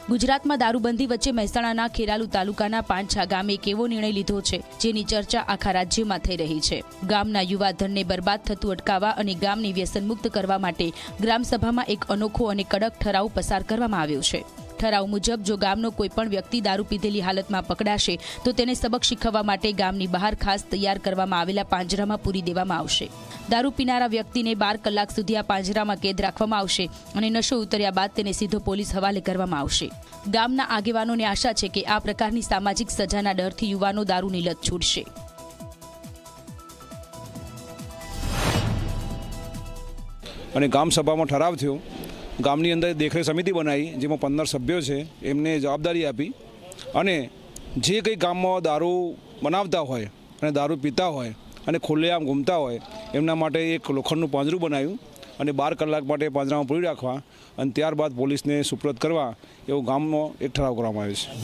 ગુજરાતમાં દારૂબંધી વચ્ચે મહેસાણાના ખેરાલુ તાલુકાના પાંછા ગામે એક એવો નિર્ણય લીધો છે જેની ચર્ચા આખા રાજ્યમાં થઈ રહી છે। ગામના યુવાધનને બરબાદ થતું અટકાવવા અને ગામને વ્યસનમુક્ત કરવા માટે ગ્રામસભામાં એક અનોખો અને કડક ઠરાવ પસાર કરવામાં આવ્યો છે। ઠરાવ મુજબ જો ગામનો કોઈપણ વ્યક્તિ દારૂ પીધેલી હાલતમાં પકડાશે તો તેને સબક શીખવવા માટે ગામની બહાર ખાસ તૈયાર કરવામાં આવેલા પાંજરામાં પૂરી દેવામાં આવશે। દારૂ પીનારા વ્યક્તિને 12 કલાક સુધી આ પાંજરામાં કેદ રાખવામાં આવશે અને નશો ઉતર્યા બાદ તેને સીધો પોલીસ હવાલે કરવામાં આવશે। ગામના આગેવાનોને આશા છે કે આ પ્રકારની સામાજિક સજાના ડરથી યુવાનો દારૂની લત છૂટશે। અને ગામ સભામાં ઠરાવ થયો। ગામની અંદર દેખરેખ સમિતિ બનાવી જેમાં 15 સભ્યો છે એમને જવાબદારી આપી અને જે કંઈ ગામમાં દારૂ બનાવતા હોય અને દારૂ પીતા હોય અને ખુલ્લેઆમ ઘૂમતા હોય એમના માટે એક લોખંડનું પાંજરું બનાવ્યું અને 12 કલાક માટે પાંજરામાં પૂરી રાખવા અને ત્યારબાદ પોલીસને સુપ્રત કરવા એવો ગામનો એક ઠરાવ કરવામાં આવ્યો છે।